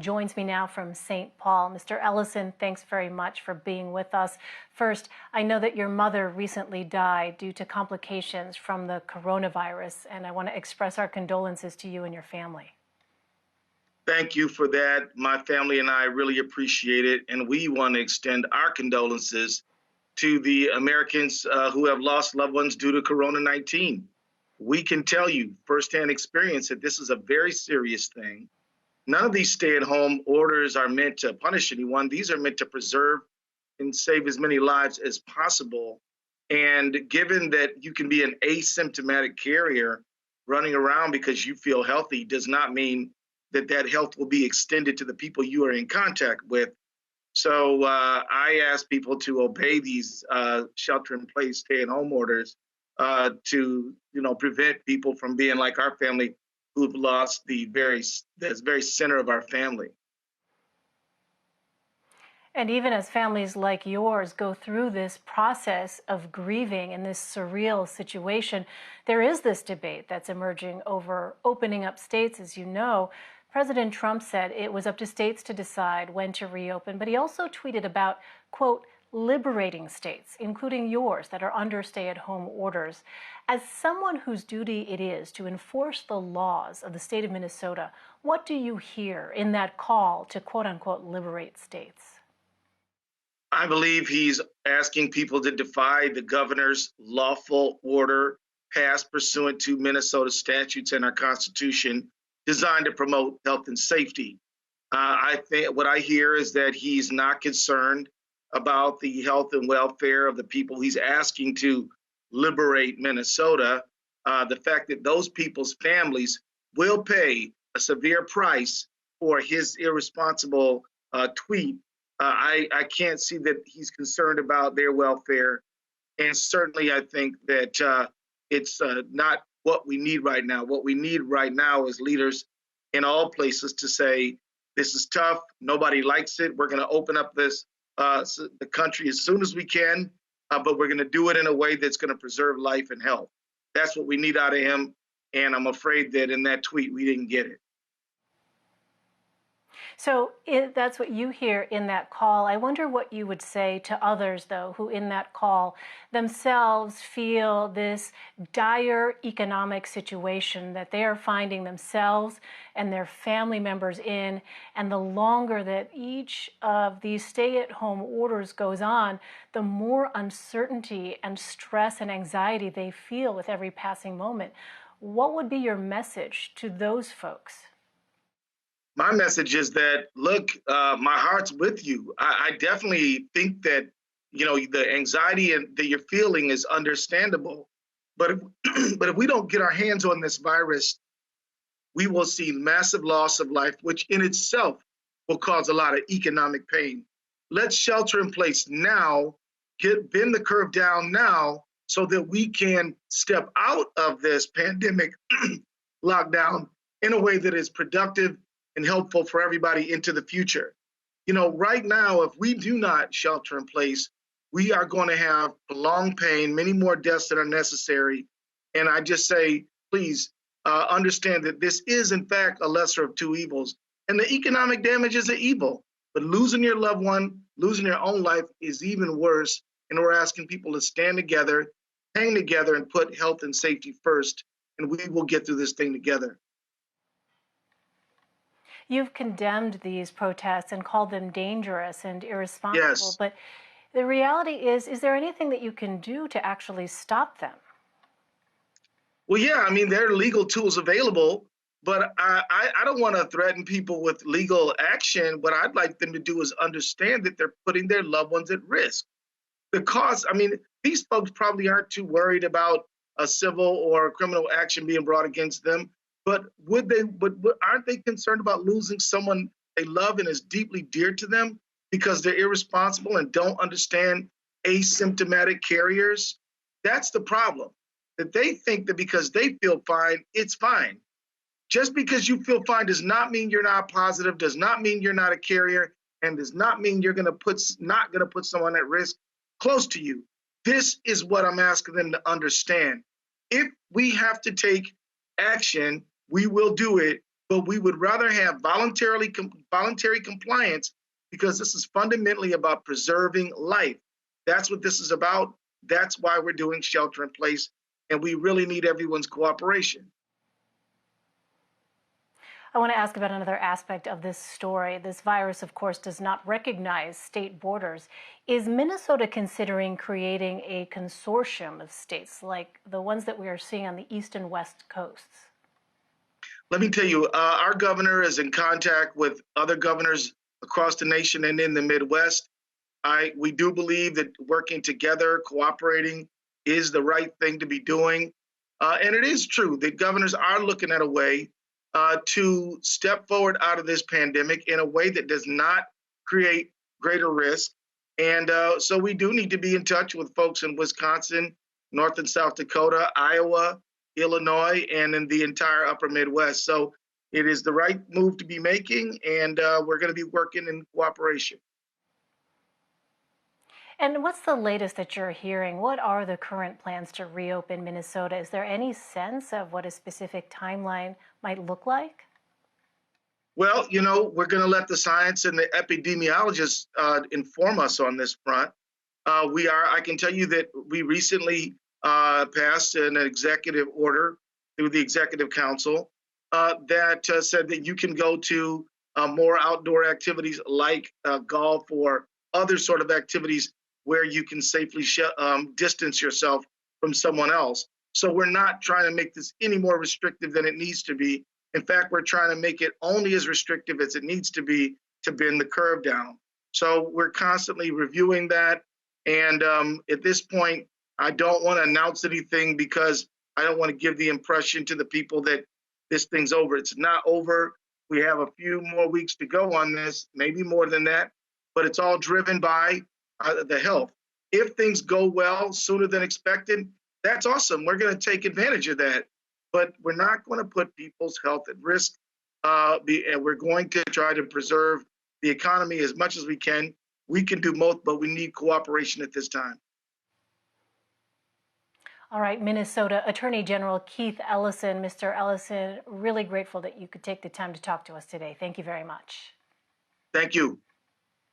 Joins me now from St. Paul. Mr. Ellison, thanks very much for being with us. First, I know that your mother recently died due to complications from the coronavirus, and I want to express our condolences to you and your family. Thank you for that. My family and I really appreciate it, and we want to extend our condolences to the Americans who have lost loved ones due to Corona-19. We can tell you firsthand experience that this is a very serious thing. None of these stay-at-home orders are meant to punish anyone. These are meant to preserve and save as many lives as possible. And given that you can be an asymptomatic carrier running around because you feel healthy does not mean that that health will be extended to the people you are in contact with. So I ask people to obey these shelter-in-place, stay-at-home orders to, prevent people from being like our family, who've lost the very center of our family. And even as families like yours go through this process of grieving in this surreal situation, there is this debate that's emerging over opening up states. As you know, President Trump said it was up to states to decide when to reopen, but he also tweeted about, quote, liberating states, including yours, that are under stay-at-home orders. As someone whose duty it is to enforce the laws of the state of Minnesota, what do you hear in that call to, quote-unquote, liberate states? I believe he's asking people to defy the governor's lawful order passed pursuant to Minnesota statutes and our Constitution designed to promote health and safety. I think what I hear is that he's not concerned about the health and welfare of the people he's asking to liberate Minnesota. The fact that those people's families will pay a severe price for his irresponsible tweet. I can't see that he's concerned about their welfare. And certainly I think that it's not what we need right now. What we need right now is leaders in all places to say, this is tough, nobody likes it, we're gonna open up the country as soon as we can, but we're going to do it in a way that's going to preserve life and health. That's what we need out of him, and I'm afraid that in that tweet we didn't get it. So that's what you hear in that call. I wonder what you would say to others, though, who in that call themselves feel this dire economic situation that they are finding themselves and their family members in. And the longer that each of these stay-at-home orders goes on, the more uncertainty and stress and anxiety they feel with every passing moment. What would be your message to those folks? My message is that, look, my heart's with you. I definitely think that, the anxiety that you're feeling is understandable. But if we don't get our hands on this virus, we will see massive loss of life, which in itself will cause a lot of economic pain. Let's shelter in place now, bend the curve down now so that we can step out of this pandemic lockdown in a way that is productive and helpful for everybody into the future. Right now, if we do not shelter in place, we are going to have prolonged pain, many more deaths that are necessary. And I just say, please understand that this is, in fact, a lesser of two evils. And the economic damage is an evil, but losing your loved one, losing your own life is even worse. And we're asking people to stand together, hang together, and put health and safety first. And we will get through this thing together. You've condemned these protests and called them dangerous and irresponsible, Yes. But the reality is there anything that you can do to actually stop them? Well, yeah, there are legal tools available, but I don't want to threaten people with legal action. What I'd like them to do is understand that they're putting their loved ones at risk. The cost, these folks probably aren't too worried about a civil or criminal action being brought against them. But aren't they concerned about losing someone they love and is deeply dear to them because they're irresponsible and don't understand asymptomatic carriers? That's the problem, that they think that because they feel fine, it's fine. Just because you feel fine does not mean you're not positive, does not mean you're not a carrier, and does not mean you're not going to put someone at risk close to you. This is what I'm asking them to understand. If we have to take action, we will do it, but we would rather have voluntary compliance because this is fundamentally about preserving life. That's what this is about. That's why we're doing shelter in place, and we really need everyone's cooperation. I want to ask about another aspect of this story. This virus, of course, does not recognize state borders. Is Minnesota considering creating a consortium of states like the ones that we are seeing on the east and west coasts? Let me tell you, our governor is in contact with other governors across the nation and in the Midwest. We do believe that working together, cooperating, is the right thing to be doing. And it is true that governors are looking at a way to step forward out of this pandemic in a way that does not create greater risk. And so we do need to be in touch with folks in Wisconsin, North and South Dakota, Iowa, Illinois, and in the entire upper Midwest. So it is the right move to be making, and we're going to be working in cooperation. And what's the latest that you're hearing? What are the current plans to reopen Minnesota? Is there any sense of what a specific timeline might look like? Well, we're going to let the science and the epidemiologists inform us on this front. I can tell you that we recently passed an executive order through the Executive Council that said that you can go to more outdoor activities like golf or other sort of activities where you can safely distance yourself from someone else. So we're not trying to make this any more restrictive than it needs to be. In fact, we're trying to make it only as restrictive as it needs to be to bend the curve down. So we're constantly reviewing that. And at this point, I don't want to announce anything because I don't want to give the impression to the people that this thing's over. It's not over. We have a few more weeks to go on this, maybe more than that, but it's all driven by the health. If things go well sooner than expected, that's awesome. We're going to take advantage of that, but we're not going to put people's health at risk. And we're going to try to preserve the economy as much as we can. We can do both, but we need cooperation at this time. All right, Minnesota Attorney General Keith Ellison. Mr. Ellison, really grateful that you could take the time to talk to us today. Thank you very much. Thank you.